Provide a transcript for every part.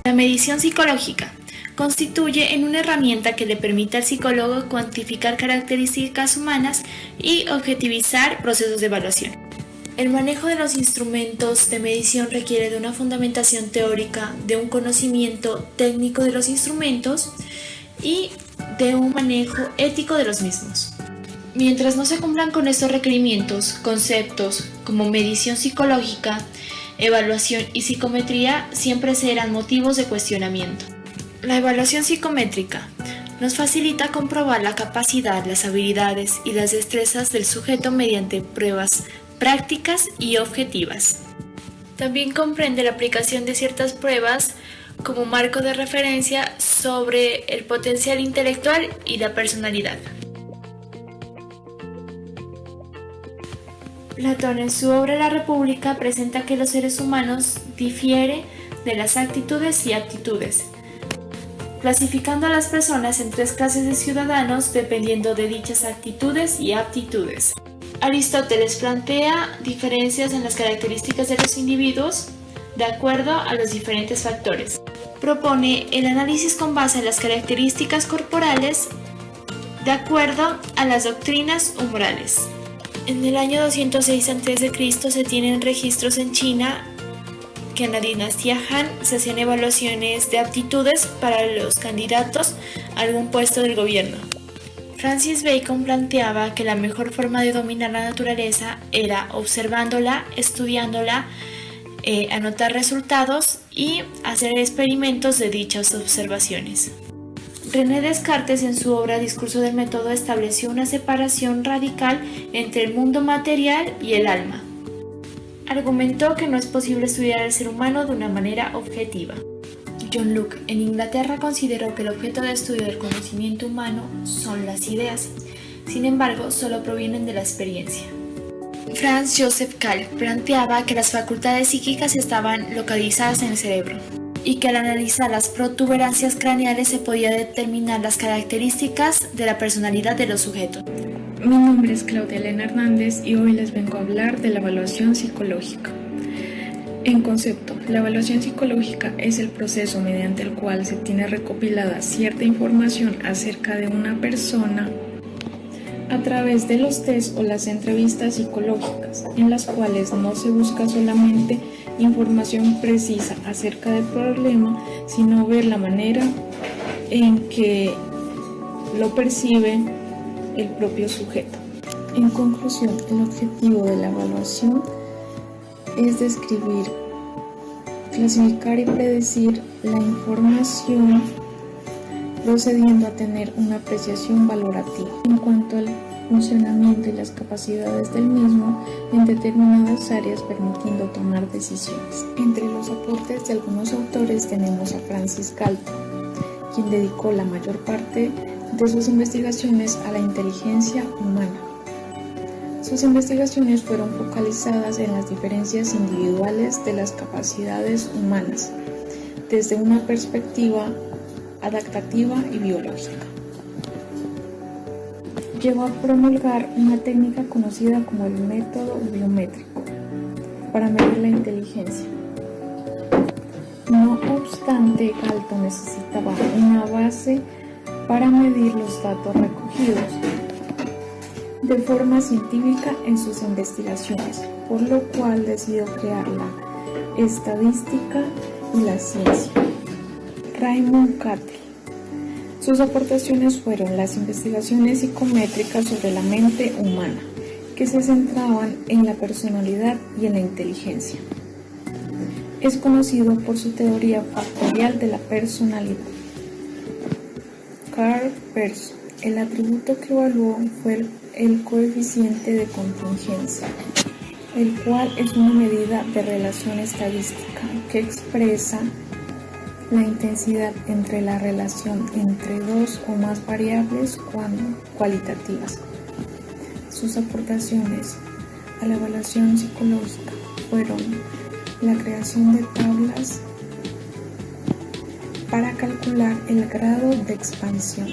La medición psicológica constituye en una herramienta que le permite al psicólogo cuantificar características humanas y objetivizar procesos de evaluación. El manejo de los instrumentos de medición requiere de una fundamentación teórica, de un conocimiento técnico de los instrumentos y de un manejo ético de los mismos. Mientras no se cumplan con estos requerimientos, conceptos como medición psicológica, evaluación y psicometría siempre serán motivos de cuestionamiento. La evaluación psicométrica nos facilita comprobar la capacidad, las habilidades y las destrezas del sujeto mediante pruebas prácticas y objetivas. También comprende la aplicación de ciertas pruebas como marco de referencia sobre el potencial intelectual y la personalidad. Platón en su obra La República presenta que los seres humanos difieren de las actitudes y aptitudes, clasificando a las personas en 3 clases de ciudadanos dependiendo de dichas actitudes y aptitudes. Aristóteles plantea diferencias en las características de los individuos de acuerdo a los diferentes factores. Propone el análisis con base en las características corporales de acuerdo a las doctrinas umbrales. En el año 206 a.C. se tienen registros en China que en la dinastía Han se hacían evaluaciones de aptitudes para los candidatos a algún puesto del gobierno. Francis Bacon planteaba que la mejor forma de dominar la naturaleza era observándola, estudiándola, anotar resultados y hacer experimentos de dichas observaciones. René Descartes en su obra Discurso del Método estableció una separación radical entre el mundo material y el alma. Argumentó que no es posible estudiar al ser humano de una manera objetiva. John Locke en Inglaterra consideró que el objeto de estudio del conocimiento humano son las ideas, sin embargo, solo provienen de la experiencia. Franz Joseph Kahl planteaba que las facultades psíquicas estaban localizadas en el cerebro y que al analizar las protuberancias craneales se podía determinar las características de la personalidad de los sujetos. Mi nombre es Claudia Elena Hernández y hoy les vengo a hablar de la evaluación psicológica. En concepto, la evaluación psicológica es el proceso mediante el cual se tiene recopilada cierta información acerca de una persona a través de los test o las entrevistas psicológicas, en las cuales no se busca solamente información precisa acerca del problema, sino ver la manera en que lo percibe el propio sujeto. En conclusión, el objetivo de la evaluación es describir, clasificar y predecir la información procediendo a tener una apreciación valorativa en cuanto al funcionamiento y las capacidades del mismo en determinadas áreas, permitiendo tomar decisiones. Entre los aportes de algunos autores tenemos a Francis Galton, quien dedicó la mayor parte de sus investigaciones a la inteligencia humana. Sus investigaciones fueron focalizadas en las diferencias individuales de las capacidades humanas, desde una perspectiva adaptativa y biológica. Llegó a promulgar una técnica conocida como el método biométrico para medir la inteligencia. No obstante, Galton necesitaba una base para medir los datos recogidos de forma científica en sus investigaciones, por lo cual decidió crear la estadística y la ciencia. Raymond Cattell. Sus aportaciones fueron las investigaciones psicométricas sobre la mente humana, que se centraban en la personalidad y en la inteligencia. Es conocido por su teoría factorial de la personalidad. Carl Pearson. El atributo que evaluó fue el coeficiente de contingencia, el cual es una medida de relación estadística que expresa la intensidad entre la relación entre dos o más variables cualitativas. Sus aportaciones a la evaluación psicológica fueron la creación de tablas para calcular el grado de expansión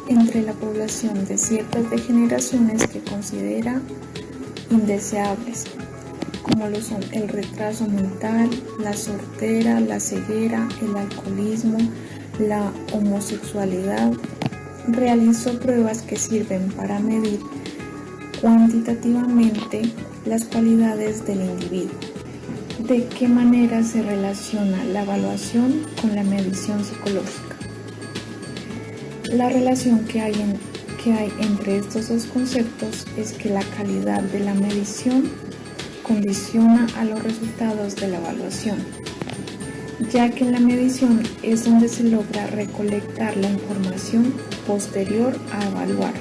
entre la población de ciertas degeneraciones que considera indeseables, como lo son el retraso mental, la sordera, la ceguera, el alcoholismo, la homosexualidad. Realizó pruebas que sirven para medir cuantitativamente las cualidades del individuo. ¿De qué manera se relaciona la evaluación con la medición psicológica? La relación que hay entre estos dos conceptos es que la calidad de la medición condiciona a los resultados de la evaluación, ya que en la medición es donde se logra recolectar la información posterior a evaluar.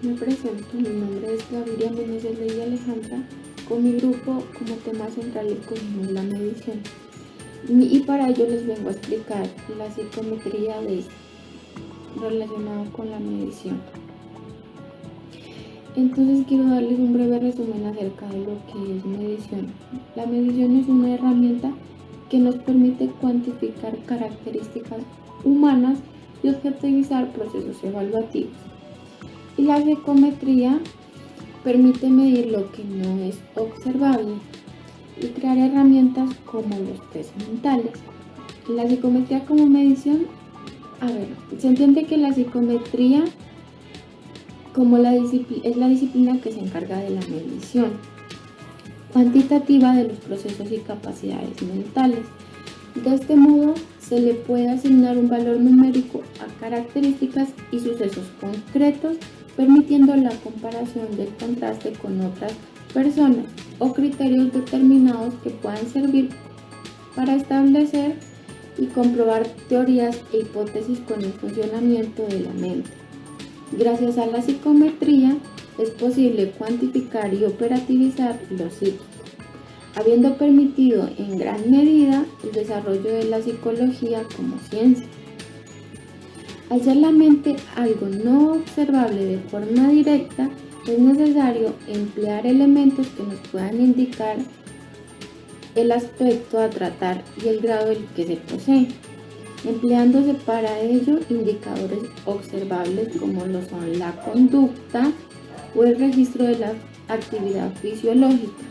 Me presento, mi nombre es Gaviria Meneses Ley Alejandra. Con mi grupo como tema central escogimos la medición y para ello les vengo a explicar la psicometría relacionada con la medición. Entonces quiero darles un breve resumen acerca de lo que es medición. La medición es una herramienta que nos permite cuantificar características humanas y objetivizar procesos evaluativos. Y la psicometría permite medir lo que no es observable y crear herramientas como los test mentales. La psicometría como medición, se entiende que la psicometría es la disciplina que se encarga de la medición cuantitativa de los procesos y capacidades mentales. De este modo, se le puede asignar un valor numérico a características y sucesos concretos, permitiendo la comparación del contraste con otras personas o criterios determinados que puedan servir para establecer y comprobar teorías e hipótesis con el funcionamiento de la mente. Gracias a la psicometría es posible cuantificar y operativizar lo psíquico, habiendo permitido en gran medida el desarrollo de la psicología como ciencia. Al ser la mente algo no observable de forma directa, es necesario emplear elementos que nos puedan indicar el aspecto a tratar y el grado del que se posee, empleándose para ello indicadores observables como lo son la conducta o el registro de la actividad fisiológica.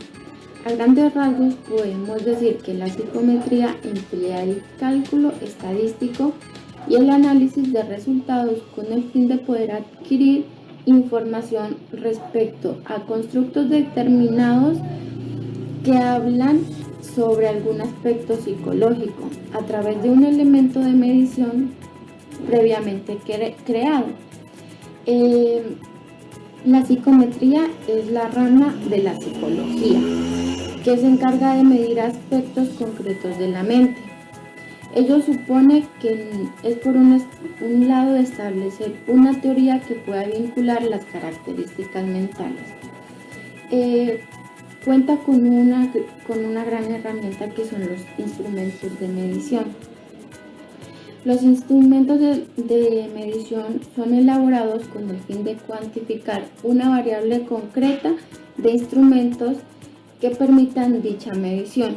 A grandes rasgos podemos decir que la psicometría emplea el cálculo estadístico y el análisis de resultados con el fin de poder adquirir información respecto a constructos determinados que hablan sobre algún aspecto psicológico a través de un elemento de medición previamente creado. La psicometría es la rama de la psicología que se encarga de medir aspectos concretos de la mente. Ello supone que es por un lado establecer una teoría que pueda vincular las características mentales. Cuenta con una gran herramienta que son los instrumentos de medición. Los instrumentos de medición son elaborados con el fin de cuantificar una variable concreta de instrumentos que permitan dicha medición.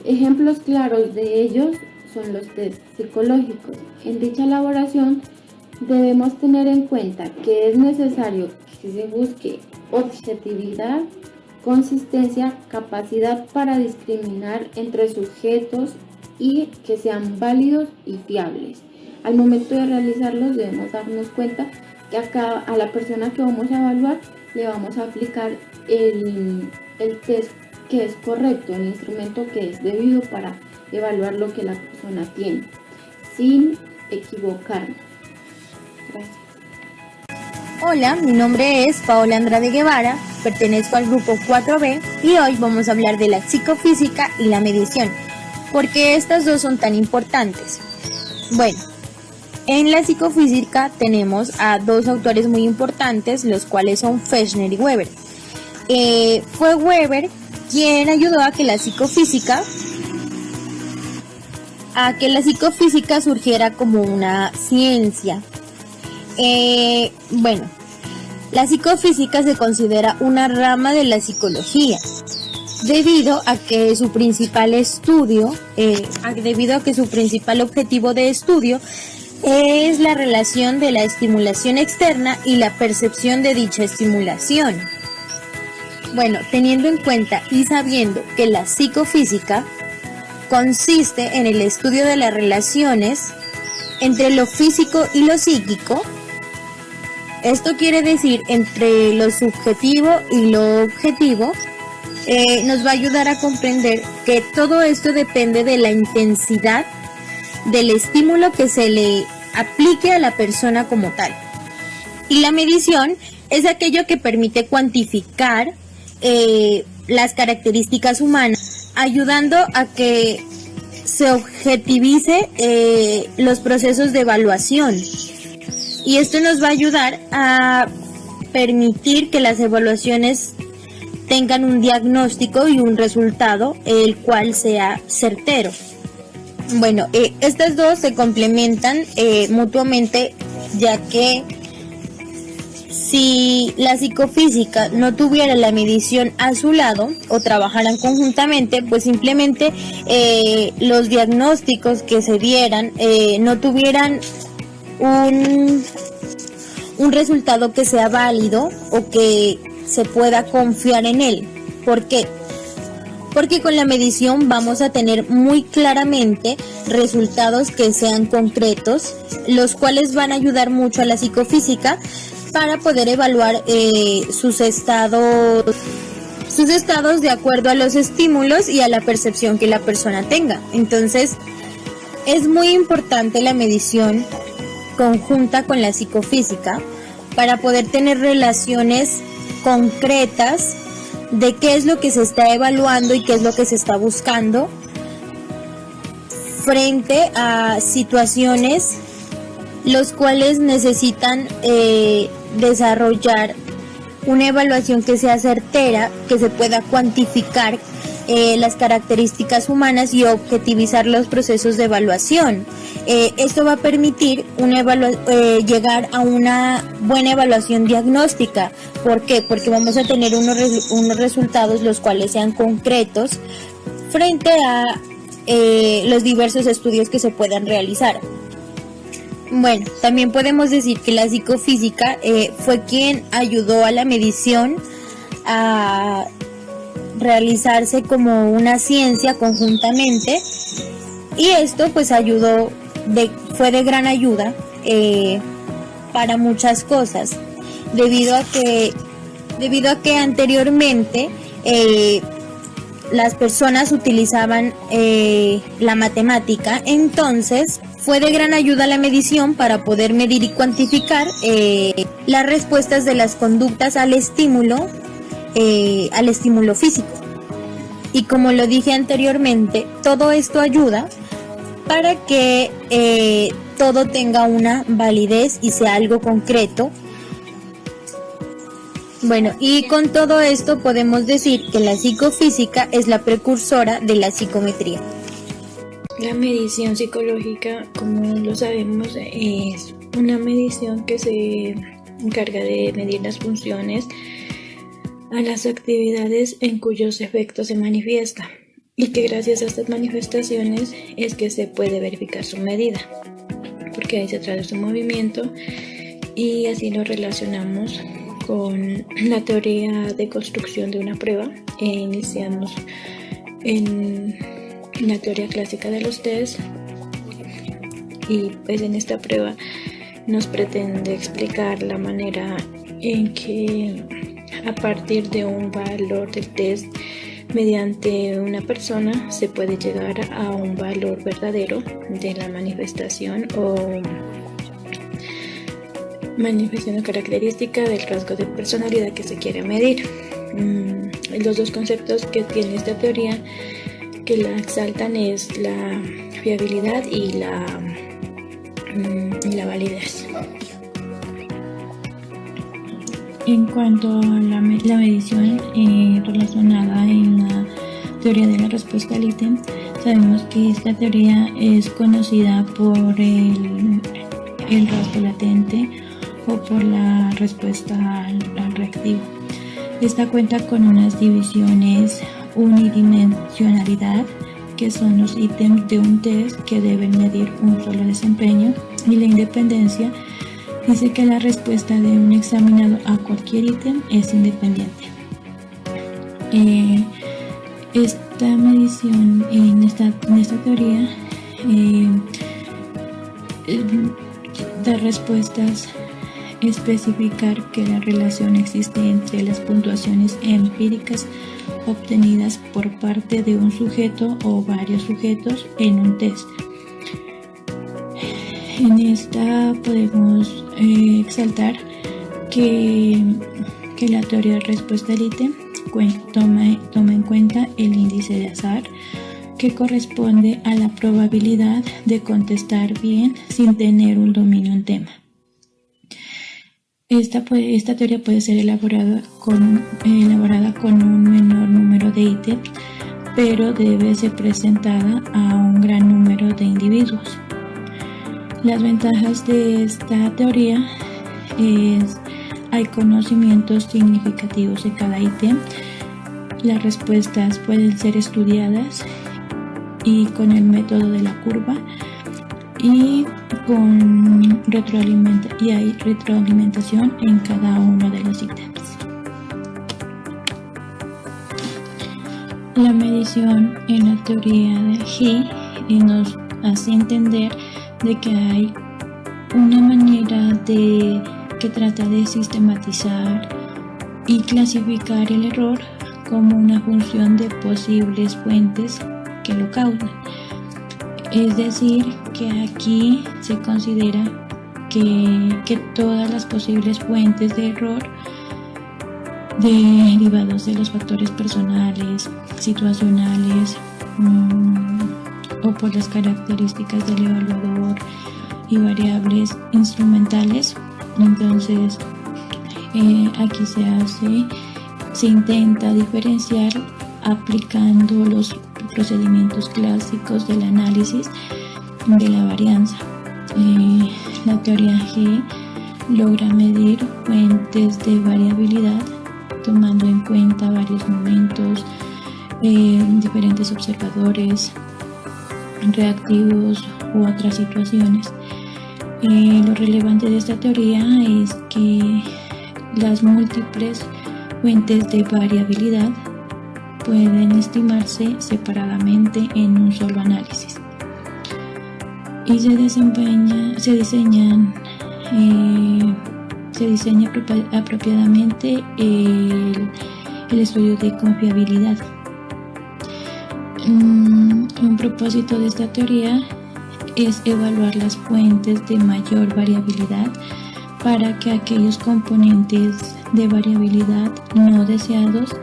Ejemplos claros de ellos son los test psicológicos. En dicha elaboración debemos tener en cuenta que es necesario que se busque objetividad, consistencia, capacidad para discriminar entre sujetos y que sean válidos y fiables. Al momento de realizarlos debemos darnos cuenta que a la persona que vamos a evaluar le vamos a aplicar el test que es correcto, el instrumento que es debido para evaluar lo que la persona tiene, sin equivocarnos. Gracias. Hola, mi nombre es Paola Andrade Guevara, pertenezco al grupo 4B y hoy vamos a hablar de la psicofísica y la medición. ¿Por qué estas dos son tan importantes? Bueno, en la psicofísica tenemos a dos autores muy importantes, los cuales son Fechner y Weber. Fue Weber quien ayudó a que la psicofísica surgiera como una ciencia. La psicofísica se considera una rama de la psicología, debido a que su principal objetivo de estudio es la relación de la estimulación externa y la percepción de dicha estimulación. Bueno, teniendo en cuenta y sabiendo que la psicofísica consiste en el estudio de las relaciones entre lo físico y lo psíquico, esto quiere decir entre lo subjetivo y lo objetivo, nos va a ayudar a comprender que todo esto depende de la intensidad del estímulo que se le aplique a la persona como tal. Y la medición es aquello que permite cuantificar las características humanas, ayudando a que se objetivice los procesos de evaluación. Y esto nos va a ayudar a permitir que las evaluaciones tengan un diagnóstico y un resultado el cual sea certero. Bueno, estas dos se complementan mutuamente, ya que si la psicofísica no tuviera la medición a su lado o trabajaran conjuntamente, pues simplemente los diagnósticos que se dieran no tuvieran un resultado que sea válido o que se pueda confiar en él. ¿Por qué? Porque con la medición vamos a tener muy claramente resultados que sean concretos, los cuales van a ayudar mucho a la psicofísica para poder evaluar sus estados de acuerdo a los estímulos y a la percepción que la persona tenga. Entonces, es muy importante la medición conjunta con la psicofísica para poder tener relaciones concretas de qué es lo que se está evaluando y qué es lo que se está buscando frente a situaciones los cuales necesitan desarrollar una evaluación que sea certera, que se pueda cuantificar las características humanas y objetivizar los procesos de evaluación. Esto va a permitir llegar a una buena evaluación diagnóstica. ¿Por qué? Porque vamos a tener unos resultados los cuales sean concretos frente a los diversos estudios que se puedan realizar. Bueno, también podemos decir que la psicofísica fue quien ayudó a la medición a realizarse como una ciencia conjuntamente, y esto pues fue de gran ayuda para muchas cosas, debido a que anteriormente las personas utilizaban la matemática. Entonces fue de gran ayuda la medición para poder medir y cuantificar las respuestas de las conductas al estímulo físico. Y como lo dije anteriormente, todo esto ayuda para que todo tenga una validez y sea algo concreto. Bueno, y con todo esto podemos decir que la psicofísica es la precursora de la psicometría. La medición psicológica, como lo sabemos, es una medición que se encarga de medir las funciones a las actividades en cuyos efectos se manifiesta, y que gracias a estas manifestaciones es que se puede verificar su medida, porque ahí se trae su movimiento, y así lo relacionamos con la teoría de construcción de una prueba. Iniciamos en la teoría clásica de los test, y pues en esta prueba nos pretende explicar la manera en que a partir de un valor del test mediante una persona se puede llegar a un valor verdadero de la manifestación o característica del rasgo de personalidad que se quiere medir. Los dos conceptos que tiene esta teoría que la exaltan es la fiabilidad y la validez. En cuanto a la medición relacionada en la teoría de la respuesta al ítem, sabemos que esta teoría es conocida por el rasgo latente o por la respuesta al reactivo. Esta cuenta con unas divisiones: unidimensionalidad, que son los ítems de un test que deben medir un solo desempeño, y la independencia dice que la respuesta de un examinado a cualquier ítem es independiente. Esta medición en esta teoría da respuestas, especificar que la relación existe entre las puntuaciones empíricas obtenidas por parte de un sujeto o varios sujetos en un test. En esta podemos exaltar que la teoría de respuesta elite toma en cuenta el índice de azar, que corresponde a la probabilidad de contestar bien sin tener un dominio en tema. Esta teoría puede ser elaborada con un menor número de ítems, pero debe ser presentada a un gran número de individuos. Las ventajas de esta teoría es: hay conocimientos significativos de cada ítem, las respuestas pueden ser estudiadas y con el método de la curva, y hay retroalimentación en cada uno de los ítems. La medición en la teoría de G nos hace entender de que hay una manera que trata de sistematizar y clasificar el error como una función de posibles fuentes que lo causan. Es decir, que aquí se considera que todas las posibles fuentes de error derivados de los factores personales, situacionales o por las características del evaluador y variables instrumentales, entonces aquí se intenta diferenciar aplicando los procedimientos clásicos del análisis de la varianza. La teoría G logra medir fuentes de variabilidad tomando en cuenta varios momentos, diferentes observadores, reactivos u otras situaciones. Lo relevante de esta teoría es que las múltiples fuentes de variabilidad pueden estimarse separadamente en un solo análisis y se diseña apropiadamente el estudio de confiabilidad. Un propósito de esta teoría es evaluar las fuentes de mayor variabilidad para que aquellos componentes de variabilidad no deseados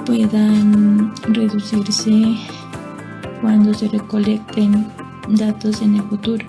puedan reducirse cuando se recolecten datos en el futuro.